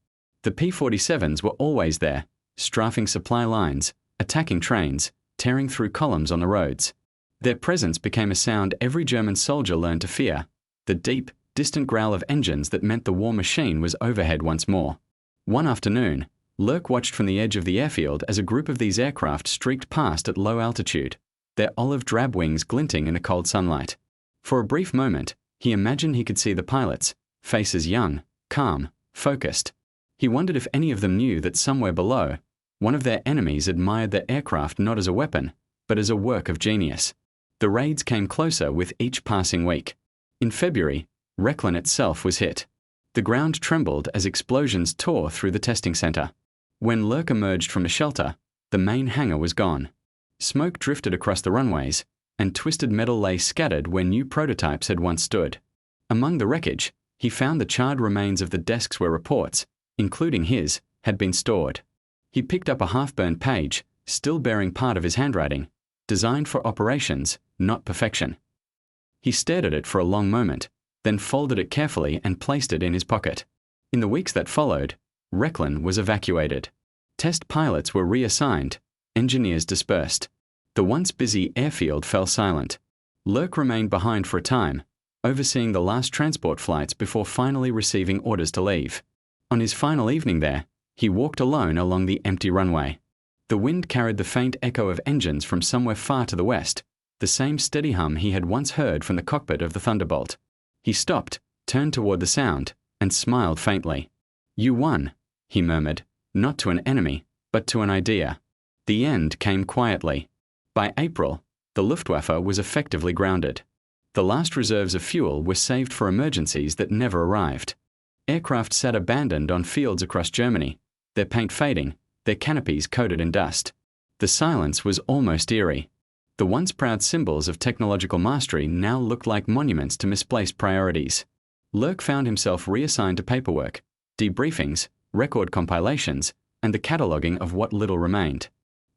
Speaker 1: The P-47s were always there, strafing supply lines, attacking trains, tearing through columns on the roads. Their presence became a sound every German soldier learned to fear: the deep, distant growl of engines that meant the war machine was overhead once more. One afternoon, Lurk watched from the edge of the airfield as a group of these aircraft streaked past at low altitude, their olive-drab wings glinting in the cold sunlight. For a brief moment, he imagined he could see the pilots, faces young, calm, focused. He wondered if any of them knew that somewhere below, one of their enemies admired their aircraft not as a weapon, but as a work of genius. The raids came closer with each passing week. In February, Rechlin itself was hit. The ground trembled as explosions tore through the testing center. When Lurk emerged from a shelter, the main hangar was gone. Smoke drifted across the runways, and twisted metal lay scattered where new prototypes had once stood. Among the wreckage, he found the charred remains of the desks where reports, including his, had been stored. He picked up a half-burned page, still bearing part of his handwriting, designed for operations, not perfection. He stared at it for a long moment, then folded it carefully and placed it in his pocket. In the weeks that followed, Rechlin was evacuated. Test pilots were reassigned, engineers dispersed. The once busy airfield fell silent. Lurk remained behind for a time, overseeing the last transport flights before finally receiving orders to leave. On his final evening there, he walked alone along the empty runway. The wind carried the faint echo of engines from somewhere far to the west, the same steady hum he had once heard from the cockpit of the Thunderbolt. He stopped, turned toward the sound, and smiled faintly. "You won," he murmured, not to an enemy, but to an idea. The end came quietly. By April, the Luftwaffe was effectively grounded. The last reserves of fuel were saved for emergencies that never arrived. Aircraft sat abandoned on fields across Germany, their paint fading, their canopies coated in dust. The silence was almost eerie. The once proud symbols of technological mastery now looked like monuments to misplaced priorities. Lurk found himself reassigned to paperwork, debriefings, record compilations, and the cataloguing of what little remained.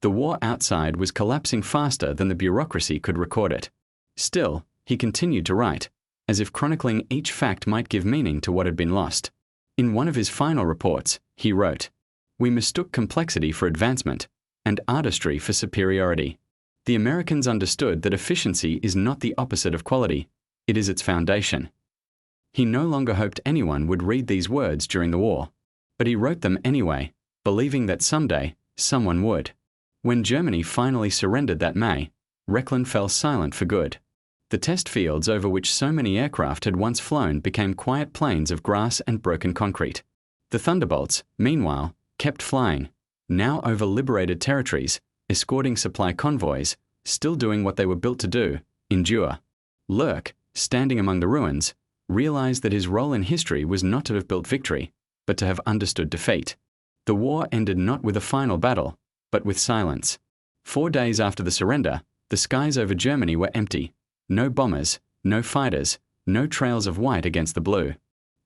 Speaker 1: The war outside was collapsing faster than the bureaucracy could record it. Still, he continued to write, as if chronicling each fact might give meaning to what had been lost. In one of his final reports, he wrote, "We mistook complexity for advancement, and artistry for superiority. The Americans understood that efficiency is not the opposite of quality, it is its foundation." He no longer hoped anyone would read these words during the war, but he wrote them anyway, believing that someday, someone would. When Germany finally surrendered that May, Rechlin fell silent for good. The test fields over which so many aircraft had once flown became quiet plains of grass and broken concrete. The Thunderbolts, meanwhile, kept flying, now over liberated territories, escorting supply convoys, still doing what they were built to do, endure. Lurk, standing among the ruins, realized that his role in history was not to have built victory, but to have understood defeat. The war ended not with a final battle, but with silence. 4 days after the surrender, the skies over Germany were empty. No bombers, no fighters, no trails of white against the blue.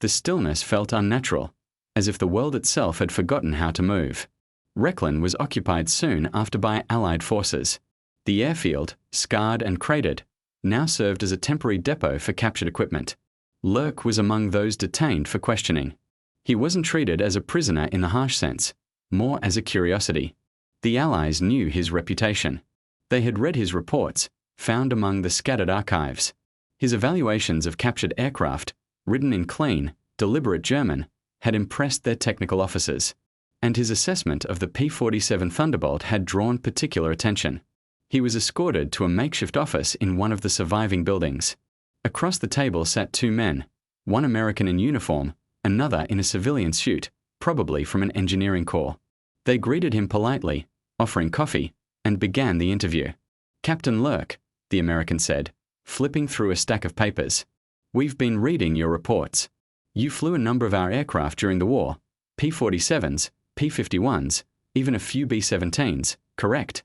Speaker 1: The stillness felt unnatural, as if the world itself had forgotten how to move. Rechlin was occupied soon after by Allied forces. The airfield, scarred and cratered, now served as a temporary depot for captured equipment. Lurk was among those detained for questioning. He wasn't treated as a prisoner in the harsh sense, more as a curiosity. The Allies knew his reputation. They had read his reports, found among the scattered archives. His evaluations of captured aircraft, written in clean, deliberate German, had impressed their technical officers. And his assessment of the P-47 Thunderbolt had drawn particular attention. He was escorted to a makeshift office in one of the surviving buildings. Across the table sat 2 men, one American in uniform, another in a civilian suit, probably from an engineering corps. They greeted him politely, offering coffee, and began the interview. "Captain Lurk," the American said, flipping through a stack of papers. "We've been reading your reports. You flew a number of our aircraft during the war, P-47s, P-51s, even a few B-17s, correct?"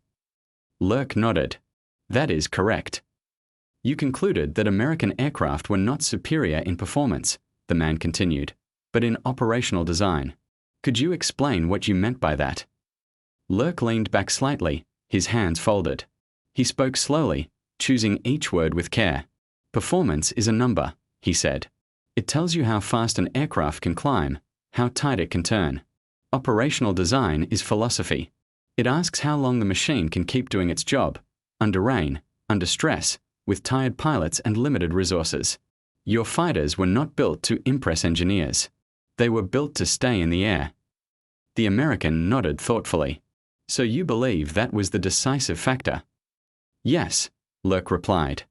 Speaker 1: Lurk nodded. "That is correct." "You concluded that American aircraft were not superior in performance," the man continued, "but in operational design. Could you explain what you meant by that?" Lurk leaned back slightly, his hands folded. He spoke slowly, choosing each word with care. "Performance is a number," he said. "It tells you how fast an aircraft can climb, how tight it can turn. Operational design is philosophy. It asks how long the machine can keep doing its job, under rain, under stress, with tired pilots and limited resources. Your fighters were not built to impress engineers. They were built to stay in the air." The American nodded thoughtfully. "So you believe that was the decisive factor?" "Yes," Lurk replied.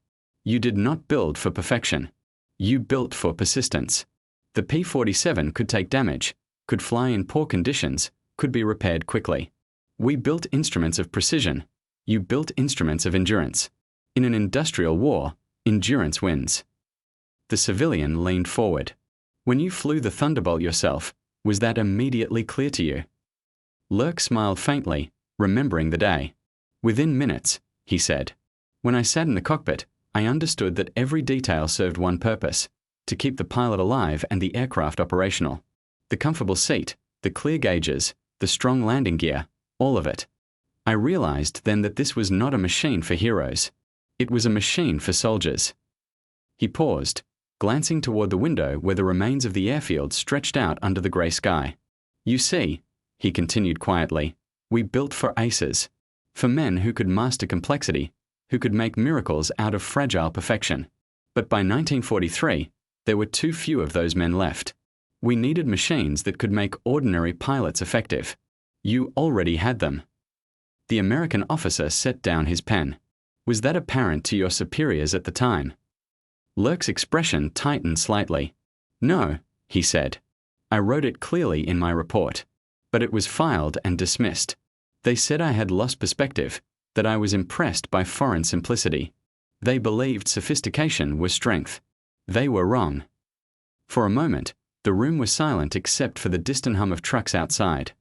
Speaker 1: "You did not build for perfection. You built for persistence. The P-47 could take damage, could fly in poor conditions, could be repaired quickly. We built instruments of precision. You built instruments of endurance. In an industrial war, endurance wins." The civilian leaned forward. "When you flew the Thunderbolt yourself, was that immediately clear to you?" Lurk smiled faintly, remembering the day. "Within minutes," he said. "When I sat in the cockpit, I understood that every detail served one purpose, to keep the pilot alive and the aircraft operational. The comfortable seat, the clear gauges, the strong landing gear, all of it. I realized then that this was not a machine for heroes. It was a machine for soldiers." He paused, glancing toward the window where the remains of the airfield stretched out under the grey sky. "You see," he continued quietly, "we built for aces, for men who could master complexity, who could make miracles out of fragile perfection. But by 1943, there were too few of those men left. We needed machines that could make ordinary pilots effective. You already had them." The American officer set down his pen. Was that apparent to your superiors at the time? Lurk's expression tightened slightly. No, he said. I wrote it clearly in my report. But it was filed and dismissed. They said I had lost perspective, that I was impressed by foreign simplicity. They believed sophistication was strength. They were wrong. For a moment, the room was silent except for the distant hum of trucks outside.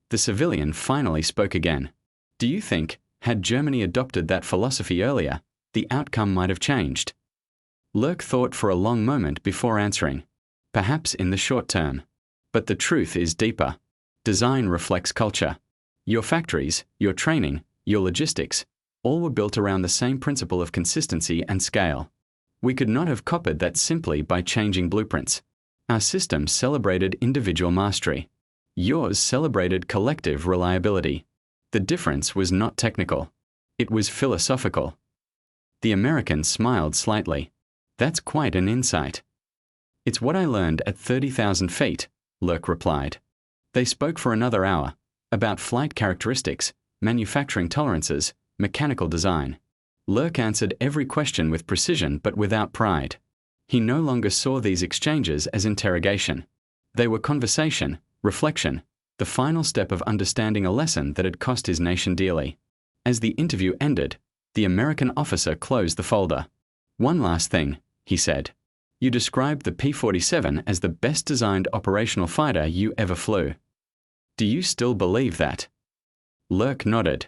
Speaker 1: The civilian finally spoke again. Do you think, had Germany adopted that philosophy earlier, the outcome might have changed? Lurk thought for a long moment before answering. Perhaps in the short term. But the truth is deeper. Design reflects culture. Your factories, your training, your logistics, all were built around the same principle of consistency and scale. We could not have copied that simply by changing blueprints. Our system celebrated individual mastery. Yours celebrated collective reliability. The difference was not technical. It was philosophical. The American smiled slightly. That's quite an insight. It's what I learned at 30,000 feet, Lurk replied. They spoke for another hour, about flight characteristics, manufacturing tolerances, mechanical design. Lurk answered every question with precision but without pride. He no longer saw these exchanges as interrogation. They were conversation, reflection, the final step of understanding a lesson that had cost his nation dearly. As the interview ended, the American officer closed the folder. One last thing, he said. You described the P-47 as the best designed operational fighter you ever flew. Do you still believe that? Lurk nodded.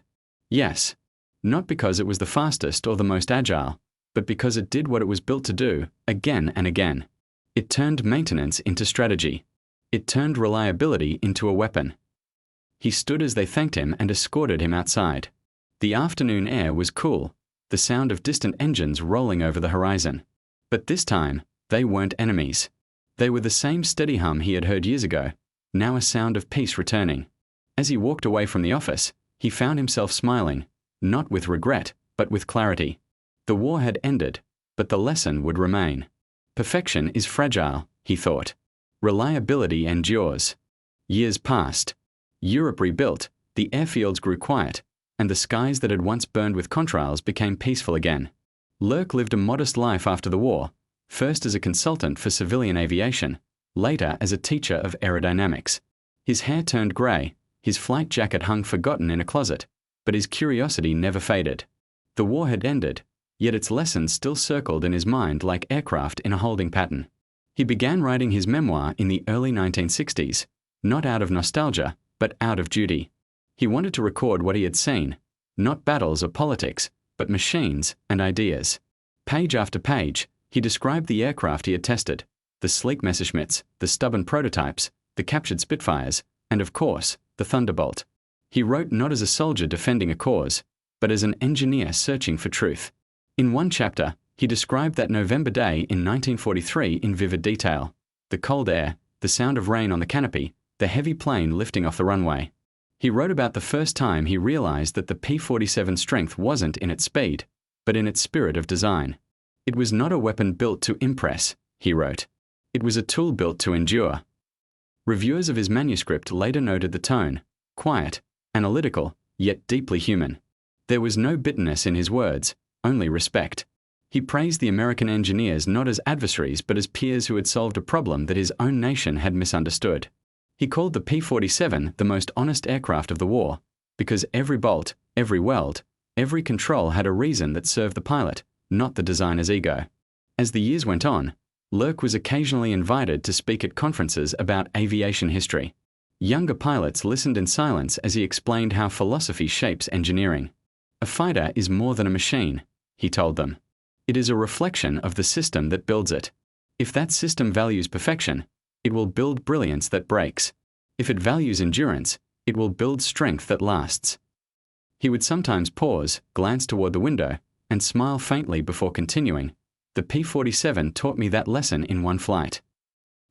Speaker 1: Yes. Not because it was the fastest or the most agile, but because it did what it was built to do, again and again. It turned maintenance into strategy. It turned reliability into a weapon. He stood as they thanked him and escorted him outside. The afternoon air was cool, the sound of distant engines rolling over the horizon. But this time, they weren't enemies. They were the same steady hum he had heard years ago, now a sound of peace returning. As he walked away from the office, he found himself smiling, not with regret, but with clarity. The war had ended, but the lesson would remain. Perfection is fragile, he thought. Reliability endures. Years passed. Europe rebuilt, the airfields grew quiet, and the skies that had once burned with contrails became peaceful again. Lurk lived a modest life after the war, first as a consultant for civilian aviation, later as a teacher of aerodynamics. His hair turned grey, his flight jacket hung forgotten in a closet, but his curiosity never faded. The war had ended, yet its lessons still circled in his mind like aircraft in a holding pattern. He began writing his memoir in the early 1960s, not out of nostalgia, but out of duty. He wanted to record what he had seen, not battles or politics, but machines and ideas. Page after page, he described the aircraft he had tested, the sleek Messerschmitts, the stubborn prototypes, the captured Spitfires, and of course, the Thunderbolt. He wrote not as a soldier defending a cause, but as an engineer searching for truth. In one chapter, he described that November day in 1943 in vivid detail. The cold air, the sound of rain on the canopy, the heavy plane lifting off the runway. He wrote about the first time he realized that the P-47's strength wasn't in its speed, but in its spirit of design. It was not a weapon built to impress, he wrote. It was a tool built to endure. Reviewers of his manuscript later noted the tone, quiet, analytical, yet deeply human. There was no bitterness in his words, only respect. He praised the American engineers not as adversaries but as peers who had solved a problem that his own nation had misunderstood. He called the P-47 the most honest aircraft of the war, because every bolt, every weld, every control had a reason that served the pilot, not the designer's ego. As the years went on, Lurk was occasionally invited to speak at conferences about aviation history. Younger pilots listened in silence as he explained how philosophy shapes engineering. A fighter is more than a machine, he told them. It is a reflection of the system that builds it. If that system values perfection, it will build brilliance that breaks. If it values endurance, it will build strength that lasts. He would sometimes pause, glance toward the window, and smile faintly before continuing. The P-47 taught me that lesson in one flight.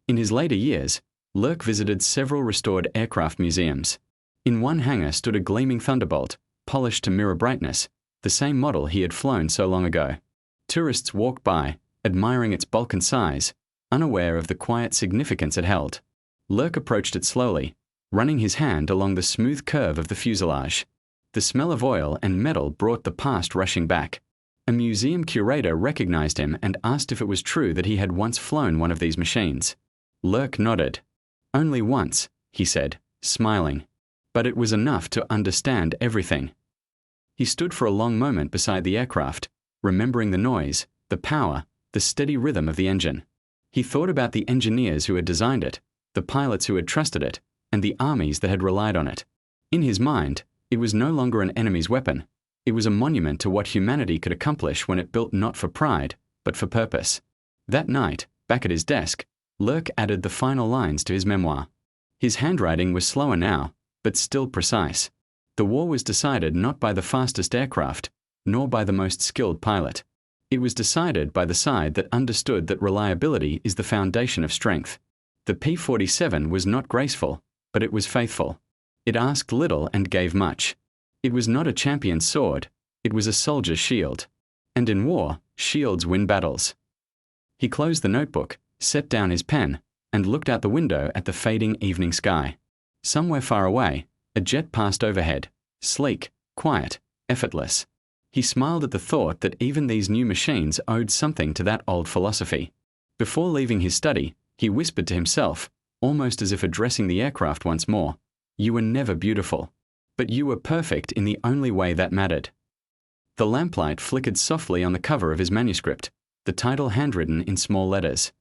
Speaker 1: In his later years, Lurk visited several restored aircraft museums. In one hangar stood a gleaming Thunderbolt, polished to mirror brightness, the same model he had flown so long ago. Tourists walked by, admiring its bulk and size, unaware of the quiet significance it held. Lurk approached it slowly, running his hand along the smooth curve of the fuselage. The smell of oil and metal brought the past rushing back. A museum curator recognized him and asked if it was true that he had once flown one of these machines. Lurk nodded. "Only once," he said, smiling. "But it was enough to understand everything." He stood for a long moment beside the aircraft, remembering the noise, the power, the steady rhythm of the engine. He thought about the engineers who had designed it, the pilots who had trusted it, and the armies that had relied on it. In his mind, it was no longer an enemy's weapon. It was a monument to what humanity could accomplish when it built not for pride, but for purpose. That night, back at his desk, Lurk added the final lines to his memoir. His handwriting was slower now, but still precise. The war was decided not by the fastest aircraft, nor by the most skilled pilot. It was decided by the side that understood that reliability is the foundation of strength. The P-47 was not graceful, but it was faithful. It asked little and gave much. It was not a champion's sword, it was a soldier's shield. And in war, shields win battles. He closed the notebook, set down his pen, and looked out the window at the fading evening sky. Somewhere far away, a jet passed overhead, sleek, quiet, effortless. He smiled at the thought that even these new machines owed something to that old philosophy. Before leaving his study, he whispered to himself, almost as if addressing the aircraft once more, "You were never beautiful, but you were perfect in the only way that mattered." The lamplight flickered softly on the cover of his manuscript, the title handwritten in small letters.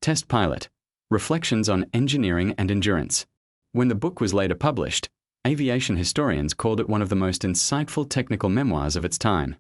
Speaker 1: Test Pilot, Reflections on Engineering and Endurance. When the book was later published, aviation historians called it one of the most insightful technical memoirs of its time.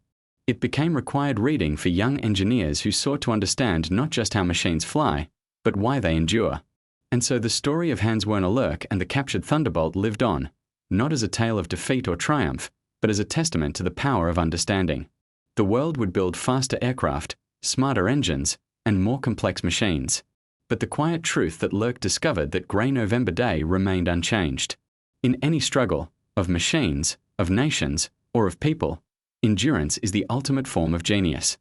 Speaker 1: It became required reading for young engineers who sought to understand not just how machines fly, but why they endure. And so the story of Hans Werner Lurk and the captured Thunderbolt lived on, not as a tale of defeat or triumph, but as a testament to the power of understanding. The world would build faster aircraft, smarter engines, and more complex machines. But the quiet truth that Lurk discovered that grey November day remained unchanged. In any struggle, of machines, of nations, or of people, endurance is the ultimate form of genius.